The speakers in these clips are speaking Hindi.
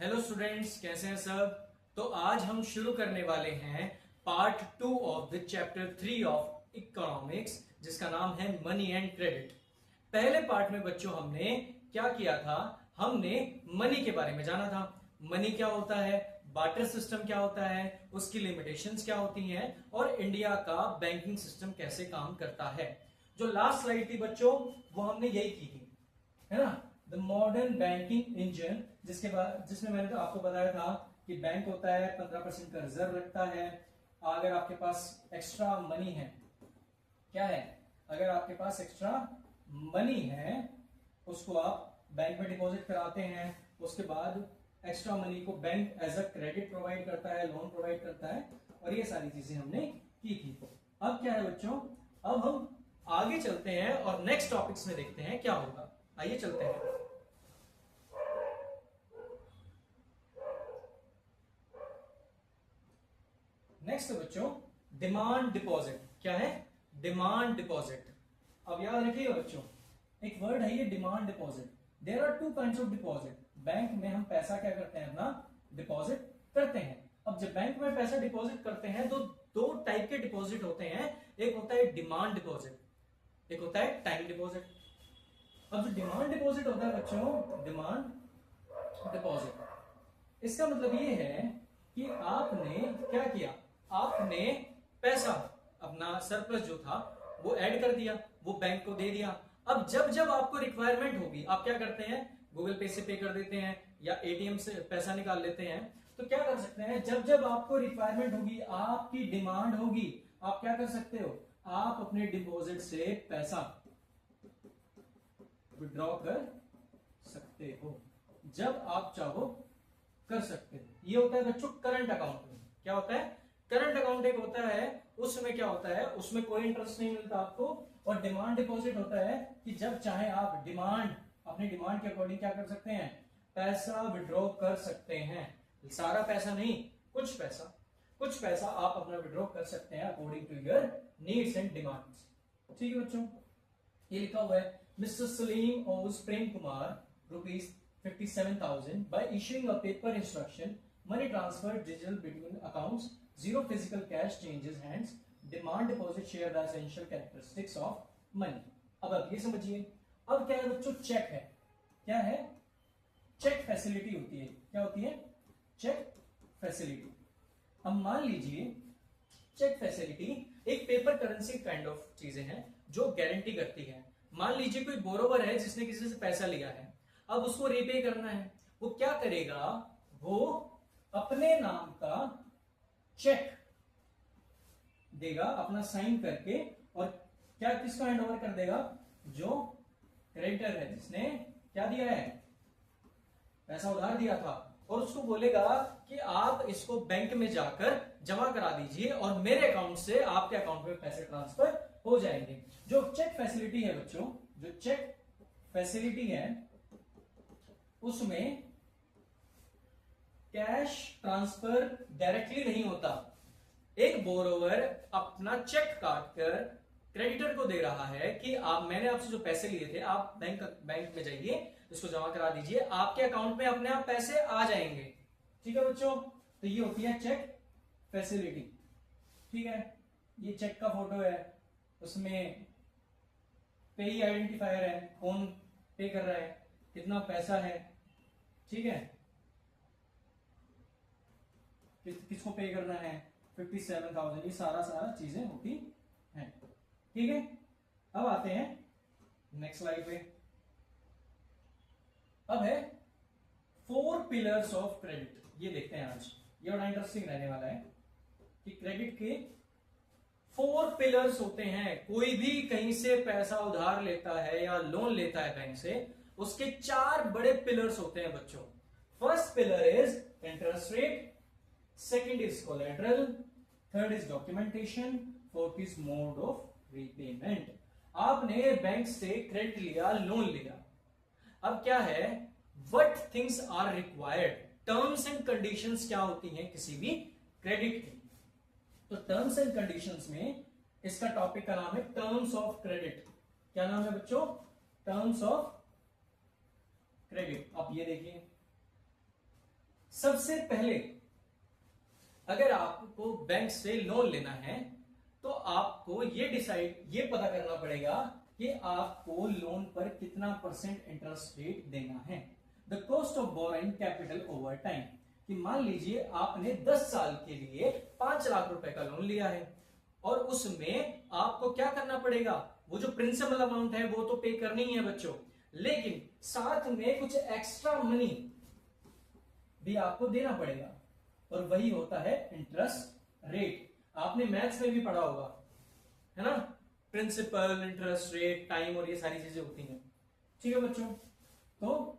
हेलो स्टूडेंट्स, कैसे हैं सब। तो आज हम शुरू करने वाले हैं part 2 of the chapter 3 of economics, जिसका नाम है मनी एंड क्रेडिट। पहले पार्ट में बच्चों हमने क्या किया था, हमने मनी के बारे में जाना था। मनी क्या होता है, बार्टर सिस्टम क्या होता है, उसकी लिमिटेशंस क्या होती हैं और इंडिया का बैंकिंग सिस्टम कैसे काम करता है। जो लास्ट स्लाइड थी बच्चों, वो हमने यही की थी, है ना, द मॉडर्न बैंकिंग इंजन, जिसमें मैंने तो आपको बताया था कि बैंक होता है 15% का रिजर्व रखता है। अगर आपके पास एक्स्ट्रा मनी है, क्या है, अगर आपके पास एक्स्ट्रा मनी है उसको आप बैंक में डिपॉजिट कराते हैं। उसके बाद एक्स्ट्रा मनी को bank as a credit provide करता है, लोन प्रोवाइड करता है, और ये सारी चीजें हमने की थी। अब क्या है बच्चों, अब हम आगे चलते हैं और नेक्स्ट टॉपिक्स में देखते हैं क्या होगा। आइए चलते हैं। नेक्स्ट बच्चों, डिमांड डिपॉजिट। क्या है, डिमांड डिपॉजिट। अब याद रखिएगा बच्चों, एक वर्ड है ये demand deposit. There are two kinds of deposit. Bank में हम पैसा क्या करते हैं, अपना डिपॉजिट करते हैं। अब जब बैंक में पैसा डिपॉजिट करते हैं तो दो टाइप के डिपॉजिट होते हैं। एक होता है डिमांड डिपॉजिट, एक होता है टाइम डिपॉजिट। अब जो डिमांड डिपॉजिट होता है बच्चों, डिमांड डिपॉजिट, इसका मतलब ये है कि आपने क्या किया, आपने पैसा अपना सरप्लस जो था वो ऐड कर दिया, वो बैंक को दे दिया। अब जब जब आपको रिक्वायरमेंट होगी, आप क्या करते हैं, गूगल पे से पे कर देते हैं या एटीएम से पैसा निकाल लेते हैं। तो क्या कर सकते हैं, जब जब आपको रिक्वायरमेंट होगी, आपकी डिमांड होगी, आप क्या कर सकते हो, आप अपने डिपॉजिट से पैसा विड्रॉ कर सकते हो, जब आप चाहो कर सकते हो। ये होता है बच्चों करंट अकाउंट में। क्या होता है, करंट अकाउंट एक होता है, उसमें क्या होता है, उसमें कोई इंटरेस्ट नहीं मिलता आपको। और डिमांड डिपॉजिट होता है कि जब चाहे आप डिमांड, अपनी डिमांड के अकॉर्डिंग क्या कर सकते हैं, पैसा विड्रॉ कर सकते हैं। सारा पैसा नहीं, कुछ पैसा आप अपना विड्रॉ कर सकते हैं according to your needs and demands. ठीक है बच्चों, ये लिखा हुआ है, मिस्टर सलीम ओज Prem Kumar ₹57,000 by issuing a paper instruction, money transfer digital between accounts, zero physical cash changes hands, demand deposit share the essential characteristics of money। अब ये समझिए, अब क्या है बच्चों, चेक है। क्या है, चेक फैसिलिटी होती है। क्या होती है, चेक फैसिलिटी। अब मान लीजिए, चेक फैसिलिटी एक पेपर करेंसी काइंड ऑफ चीजें हैं जो गारंटी करती है। मान लीजिए कोई बोरोवर है जिसने किसी से पैसा लिया है, अब उसको रीपे करना है। वो क्या करेगा, वो अपने नाम का चेक देगा अपना साइन करके, और क्या किसको हैंड ओवर कर देगा, जो क्रेडिटर है, जिसने क्या दिया है, पैसा उधार दिया था, और उसको बोलेगा कि आप इसको बैंक में जाकर जमा करा दीजिए और मेरे अकाउंट से आपके अकाउंट में पैसे ट्रांसफर हो जाएंगे। जो चेक फैसिलिटी है बच्चों, जो चेक फैसिलिटी है, उसमें कैश ट्रांसफर डायरेक्टली नहीं होता। एक बोरोवर अपना चेक काट कर क्रेडिटर को दे रहा है कि मैंने आपसे जो पैसे लिए थे, आप बैंक में जाइए, इसको जमा करा दीजिए, आपके अकाउंट में अपने आप पैसे आ जाएंगे। ठीक है बच्चों, तो ये होती है चेक फैसिलिटी। ठीक है, ये चेक का फोटो है, उसमें पेई आइडेंटिफायर है, कौन पे कर रहा है, कितना पैसा है, ठीक है, किसको पे करना है, 57,000, ये सारा चीजें होती हैं। ठीक है, अब आते हैं नेक्स्ट स्लाइड पे। अब है 4 पिलर्स ऑफ क्रेडिट। ये देखते हैं आज, ये बड़ा इंटरेस्टिंग रहने वाला है कि क्रेडिट के 4 पिलर्स होते हैं। कोई भी कहीं से पैसा उधार लेता है या लोन लेता है बैंक से, उसके 4 बड़े पिलर्स होते हैं बच्चों। First pillar is interest rate, second is collateral, third is documentation, fourth is mode of repayment. आपने बैंक से क्रेडिट लिया, लोन लिया, अब क्या है, what things are required, terms and conditions क्या होती हैं किसी भी क्रेडिट की। तो टर्म्स एंड कंडीशंस में इसका टॉपिक का नाम है टर्म्स ऑफ क्रेडिट। क्या नाम है बच्चों, टर्म्स ऑफ क्रेडिट। अब ये देखिए, सबसे पहले अगर आपको बैंक से लोन लेना है तो आपको ये पता करना पड़ेगा कि आपको लोन पर कितना परसेंट इंटरेस्ट रेट देना है। The cost of borrowing capital over time, कि मान लीजिए आपने 10 साल के लिए 5 लाख रुपए का लोन लिया है और उसमें आपको क्या करना पड़ेगा, वो जो प्रिंसिपल अमाउंट है वो तो पे करनी ही है बच्चों, लेकिन साथ में कुछ एक्स्ट्रा मनी भी आपको देना पड़ेगा और वही होता है इंटरेस्ट रेट। आपने मैथ्स में भी पढ़ा होगा, है ना, प्रिंसिपल, इंटरेस्ट रेट, टाइम और ये सारी चीजें होती हैं। ठीक है बच्चों, तो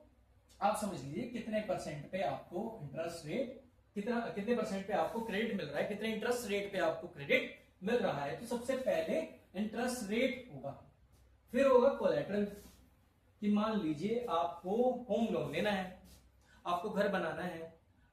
आप समझ लीजिए कितने परसेंट पे आपको इंटरेस्ट रेट, कितने परसेंट पे आपको क्रेडिट मिल रहा है, कितने इंटरेस्ट रेट पे आपको क्रेडिट मिल रहा है। तो सबसे पहले इंटरेस्ट रेट होगा, फिर होगा कोलैटरल, कि मान लीजिए आपको होम लोन लेना है, आपको घर बनाना है,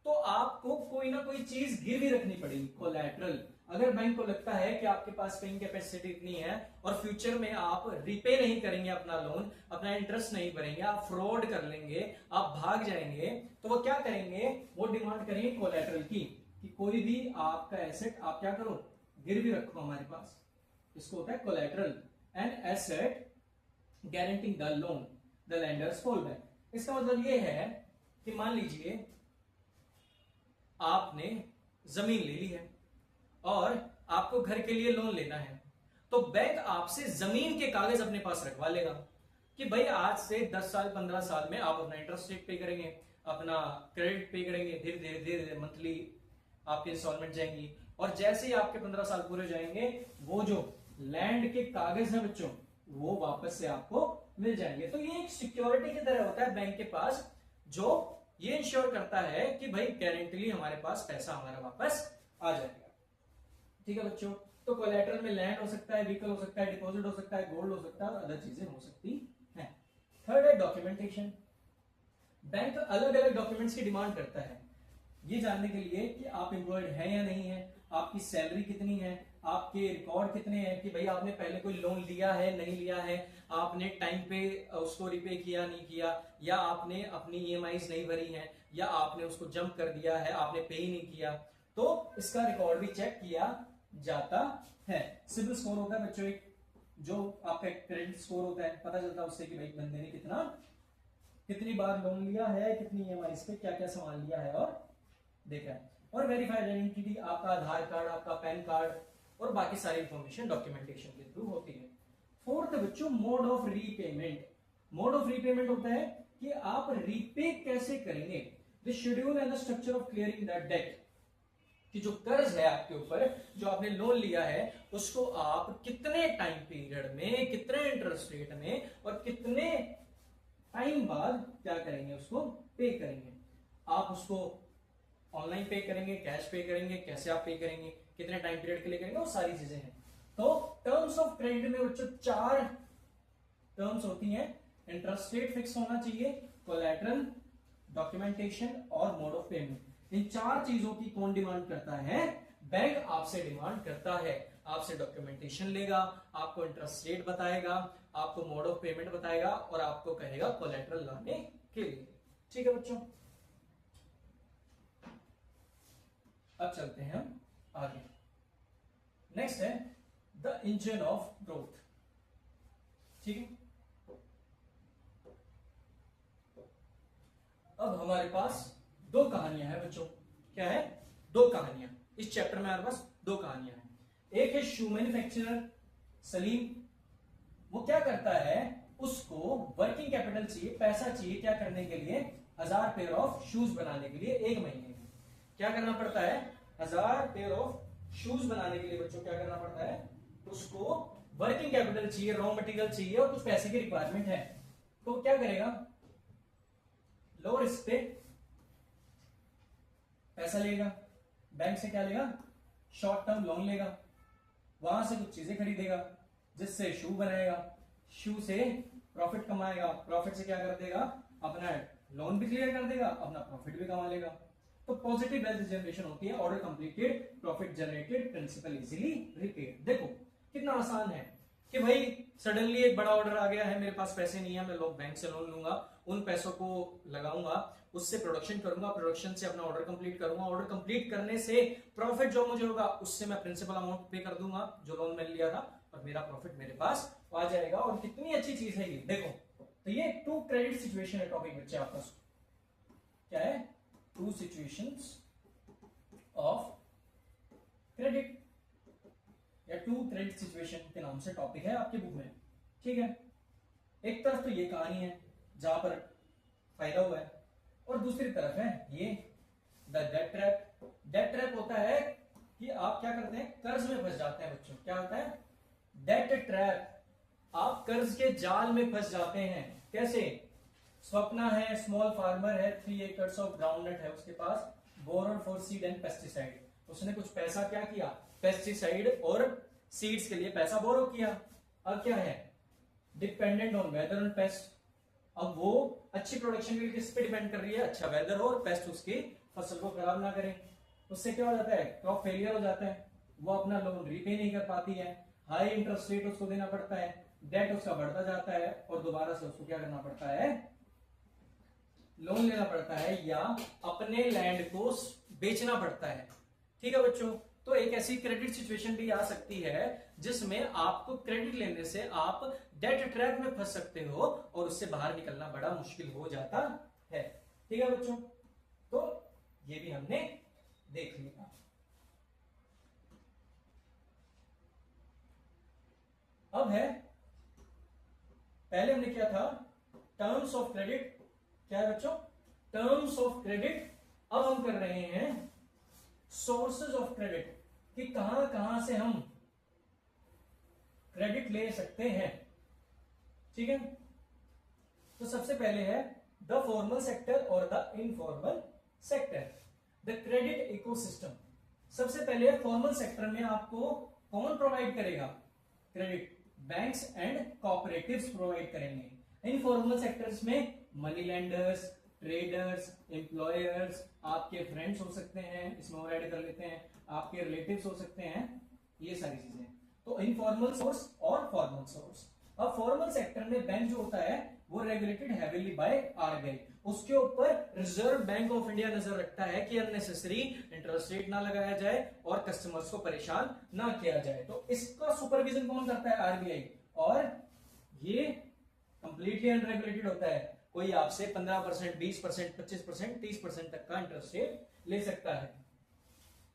तो आपको कोई ना कोई चीज गिरवी रखनी पड़ेगी, कोलैटरल। अगर बैंक को लगता है कि आपके पास पेइंग कैपेसिटी इतनी है और फ्यूचर में आप रिपे नहीं करेंगे अपना लोन, अपना इंटरेस्ट नहीं भरेंगे, आप फ्रॉड कर लेंगे, आप भाग जाएंगे, तो वो क्या करेंगे, वो डिमांड करेंगे कोलैटरल की, कि कोई भी आपका एसेट आप क्या करो, गिरवी रखो हमारे पास। इसको होता है collateral. An asset guaranteeing the loan the lenders fall back. इसका मतलब ये है कि मान लीजिए आपने जमीन ले ली है और आपको घर के लिए लोन लेना है, तो बैंक आपसे जमीन के कागज अपने पास रखवा लेगा कि भाई आज से 10 साल 15 साल में आप अपना इंटरेस्ट रेट पे करेंगे, अपना क्रेडिट पे करेंगे, धीरे धीरे धीरे धीरे मंथली आपकी इंस्टॉलमेंट जाएंगी, और जैसे ही आपके 15 साल पूरे हो जाएंगे वो जो लैंड के कागज है बच्चों वो वापस से आपको मिल जाएंगे। तो ये एक सिक्योरिटी की तरह होता है बैंक के पास, जो ये इंश्योर करता है कि भाई गारंटीली हमारे पास पैसा हमारा वापस आ जाएगा। ठीक है बच्चों, तो कोलैटरल में लैंड हो सकता है, व्हीकल हो सकता है, डिपॉजिट हो सकता है, गोल्ड हो सकता है और अदर चीजें हो सकती हैं। थर्ड है डॉक्यूमेंटेशन। बैंक अलग अलग डॉक्यूमेंट्स की डिमांड करता है ये जानने के लिए कि आप एम्प्लॉयड हैं या नहीं है, आपकी सैलरी कितनी है, आपके रिकॉर्ड कितने हैं, कि भाई आपने पहले कोई लोन लिया है नहीं लिया है, आपने टाइम पे उसको रिपे किया नहीं किया, या आपने अपनी ईएमआईज नहीं भरी है, या आपने उसको जंप कर दिया है, आपने पे ही नहीं किया, तो इसका रिकॉर्ड भी चेक किया जाता है। सिबिल स्कोर होता है बच्चों एक, जो आपका क्रेडिट स्कोर होता है, पता चलता है उससे कि भाई बंदे ने कितनी बार लोन लिया है, कितनी ईएमआईज पे क्या क्या सामान लिया है और देखा है। और वेरीफाइड आइडेंटिटी, आपका आधार कार्ड, आपका पैन कार्ड और बाकी सारी इंफॉर्मेशन डॉक्यूमेंटेशन के थ्रू होती है। फोर्थ बच्चों mode of repayment. Mode of repayment होता है कि आप रीपे कैसे करेंगे, the schedule and the structure of clearing the debt, कि जो कर्ज है आपके ऊपर, जो आपने लोन लिया है, उसको आप कितने टाइम पीरियड में, कितने इंटरेस्ट रेट में और कितने टाइम बाद क्या करेंगे, उसको पे करेंगे। आप उसको ऑनलाइन पे करेंगे, कैश पे करेंगे, कैसे आप पे करेंगे, कितने टाइम पीरियड के लिए करेंगे, वो सारी चीजें हैं। तो टर्म्स ऑफ क्रेडिट में बच्चों 4 टर्म्स होती हैं। इंटरेस्ट रेट फिक्स होना चाहिए, कोलैटरल, डॉक्यूमेंटेशन और मोड ऑफ पेमेंट। इन 4 चीजों की कौन डिमांड करता है, बैंक आपसे डिमांड करता है। आपसे डॉक्यूमेंटेशन लेगा, आपको इंटरेस्ट रेट बताएगा, आपको मोड ऑफ पेमेंट बताएगा और आपको कहेगा कोलैटरल लाने के लिए। ठीक है बच्चों, अब चलते हैं हम आगे। नेक्स्ट है द इंजन ऑफ ग्रोथ। ठीक है, अब हमारे पास 2 कहानियां हैं बच्चों। क्या है, 2 कहानियां। इस चैप्टर में हमारे पास 2 कहानियां हैं। एक है शू मैन्युफैक्चरर सलीम, वो क्या करता है, उसको वर्किंग कैपिटल चाहिए, पैसा चाहिए, क्या करने के लिए, 1000 पेयर ऑफ शूज बनाने के लिए 1 महीने में। क्या करना पड़ता है, 1000 पेयर ऑफ शूज बनाने के लिए बच्चों क्या करना पड़ता है, उसको वर्किंग कैपिटल चाहिए, रॉ मटेरियल चाहिए और कुछ पैसे की रिक्वायरमेंट है। तो क्या करेगा, लो रिस्क पे पैसा लेगा, बैंक से क्या लेगा, शॉर्ट टर्म लोन लेगा, वहां से कुछ चीजें खरीदेगा, जिससे शू बनाएगा, शू से प्रॉफिट कमाएगा, प्रॉफिट से क्या कर देगा, अपना लोन भी क्लियर कर देगा, अपना प्रॉफिट भी कमा लेगा। तो पॉजिटिव वेल्थ जनरेशन होती है, order completed, profit generated, principal easily repaid. देखो कितना आसान है, कि भाई सडनली एक बड़ा ऑर्डर आ गया है, मेरे पास पैसे नहीं है, मैं लोग बैंक से लोन लूंगा, उन पैसों को लगाऊंगा, उससे प्रोडक्शन करूंगा, प्रोडक्शन से अपना ऑर्डर कंप्लीट करूंगा, ऑर्डर कंप्लीट करने से प्रॉफिट जो मुझे होगा उससे मैं प्रिंसिपल अमाउंट पे कर दूंगा जो लोन मैंने लिया था, और मेरा प्रॉफिट मेरे पास आ जाएगा। और कितनी अच्छी चीज है ये, देखो। तो ये टू क्रेडिट सिचुएशन है टॉपिक बच्चे आपका, क्या है, टू सिचुएशंस ऑफ क्रेडिट या टू क्रेडिट सिचुएशन के नाम से टॉपिक है आपके बुक में, ठीक है। एक तरफ तो ये कहानी है जहां पर फायदा हुआ है, और दूसरी तरफ है ये the debt trap. Debt trap होता है कि आप क्या करते हैं, कर्ज में फंस जाते हैं बच्चों। क्या होता है, डेट ट्रैप, आप कर्ज के जाल में फंस जाते हैं। कैसे, स्वप्ना है, स्मॉल फार्मर है, 3 एकर्स ऑफ ग्राउंडनट है उसके पास, borrowed for seed and pesticide. उसने कुछ पैसा क्या किया, पेस्टिसाइड और सीड्स के लिए पैसा बोरो किया। अब क्या है, dependent on whether and paste. अब वो अच्छी प्रोडक्शन के लिए किस पे डिपेंड कर रही है, अच्छा वेदर हो और पेस्ट उसकी फसल को खराब ना करें। उससे क्या हो जाता है, क्रॉप फेलियर हो जाता है, वो अपना लोन रीपे नहीं कर पाती है, हाई इंटरेस्ट रेट उसको देना पड़ता है, डेट उसका बढ़ता जाता है, और दोबारा से उसको क्या करना पड़ता है, लोन लेना पड़ता है या अपने लैंड को बेचना पड़ता है। ठीक है बच्चों, तो एक ऐसी क्रेडिट सिचुएशन भी आ सकती है जिसमें आपको क्रेडिट लेने से आप डेट ट्रैप में फंस सकते हो और उससे बाहर निकलना बड़ा मुश्किल हो जाता है। ठीक है बच्चों, तो ये भी हमने देख लिया। अब है, पहले हमने क्या था, टर्म्स ऑफ क्रेडिट। क्या है बच्चों, टर्म्स ऑफ क्रेडिट। अब हम कर रहे हैं सोर्सेज ऑफ क्रेडिट, कि कहां कहां से हम क्रेडिट ले सकते हैं। ठीक है, तो सबसे पहले है द फॉर्मल सेक्टर और the informal sector, the credit ecosystem. सबसे पहले फॉर्मल सेक्टर में आपको कौन प्रोवाइड करेगा credit, banks and cooperatives provide करेंगे। इनफॉर्मल सेक्टर्स में मनी लेंडर्स, ट्रेडर्स, एम्प्लॉयर्स, आपके फ्रेंड्स हो सकते हैं, इसमें और ऐड कर लेते हैं, आपके रिलेटिव्स हो सकते हैं, ये सारी चीजें। तो इनफॉर्मल सोर्स और फॉर्मल सोर्स। अब फॉर्मल सेक्टर में बैंक जो होता है वो रेगुलेटेड हैवीली बाय आरबीआई, उसके ऊपर रिजर्व बैंक ऑफ इंडिया नजर रखता है कि अननेसेसरी इंटरेस्ट रेट ना लगाया जाए और कस्टमर्स को परेशान ना किया जाए। तो इसका सुपरविजन कौन करता है, आरबीआई। और ये कंप्लीटली अनरेगुलेटेड होता है, कोई आपसे 15%, 20%, 25%, 30% तक का इंटरेस्ट रेट ले सकता है।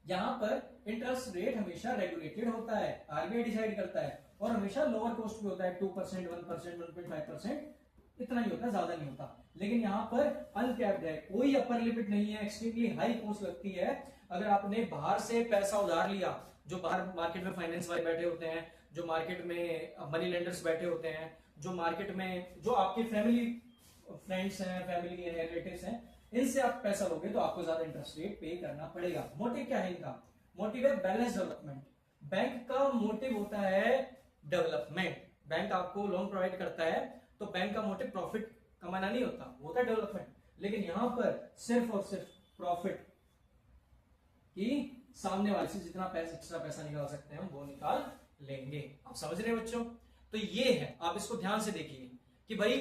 यहां पर इंटरेस्ट रेट हमेशा रेगुलेटेड होता है, आरबीआई डिसाइड करता है, और हमेशा लोअर कॉस्ट पे होता है, 2%, 1%, 1.5%, इतना ही होता है, ज्यादा नहीं होता। लेकिन यहाँ पर अनकैप्ड है, कोई अपर लिमिट नहीं है, एक्सट्रीमली हाई कॉस्ट लगती है। अगर आपने बाहर से पैसा उधार लिया, जो बाहर मार्केट में फाइनेंस वाले बैठे होते हैं, जो मार्केट में मनी लेंडर्स बैठे होते हैं, जो मार्केट में जो आपके फैमिली फ्रेंड्स हैं, फैमिली है, रिलेटिव्स हैं, इनसे आप पैसा लोगे तो आपको ज्यादा इंटरेस्ट रेट पे करना पड़ेगा। मोटिव क्या है इनका, मोटिव है बैलेंस डेवलपमेंट। बैंक का मोटिव होता है डेवलपमेंट। बैंक आपको लोन प्रोवाइड करता है तो बैंक का मोटिव प्रॉफिट कमाना नहीं होता, वो होता है डेवलपमेंट। लेकिन यहां पर सिर्फ और सिर्फ प्रॉफिट, कि सामने वाले से जितना पैसा एक्स्ट्रा पैसा निकाल सकते हैं हम वो निकाल लेंगे। आप समझ रहे हैं बच्चों, तो ये है, आप इसको ध्यान से देखिए कि भाई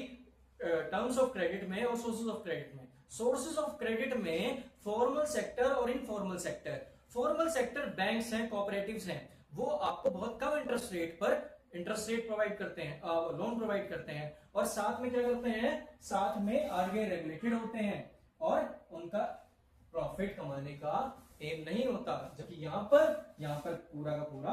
टर्म्स ऑफ क्रेडिट में और सोर्सेज ऑफ क्रेडिट में, सोर्सेज ऑफ क्रेडिट में फॉर्मल सेक्टर और informal sector. Formal sector banks हैं, कोऑपरेटिव्स हैं, वो आपको बहुत कम इंटरेस्ट रेट पर इंटरेस्ट रेट प्रोवाइड करते हैं, लोन प्रोवाइड करते हैं, और साथ में क्या करते हैं, साथ में आरबीआई रेगुलेटेड होते हैं और उनका प्रॉफिट कमाने का एम नहीं होता। जबकि यहां पर पूरा का पूरा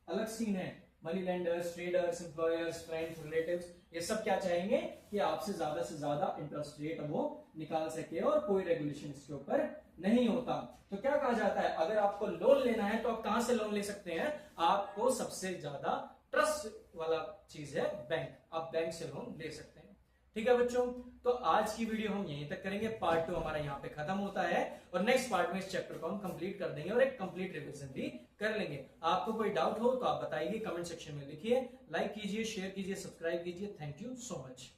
अलग सीन है। Money lenders, traders, employers, friends, relatives, ये सब क्या चाहेंगे कि आपसे से ज्यादा इंटरेस्ट रेट वो निकाल सके, और कोई रेगुलेशन इसके ऊपर नहीं होता। तो क्या कहा जाता है, अगर आपको लोन लेना है तो आप कहां से लोन ले सकते हैं, आपको सबसे ज्यादा ट्रस्ट वाला चीज है बैंक, आप बैंक से लोन ले सकते हैं। ठीक है बच्चों, तो आज की वीडियो हम यहीं तक करेंगे, पार्ट 2 हमारा यहाँ पे खत्म होता है, और नेक्स्ट पार्ट में इस चैप्टर को हम कंप्लीट कर देंगे और एक कंप्लीट रिवीजन भी कर लेंगे। आपको कोई डाउट हो तो आप बताइए, कमेंट सेक्शन में लिखिए, लाइक कीजिए, शेयर कीजिए, सब्सक्राइब कीजिए। Thank you so much.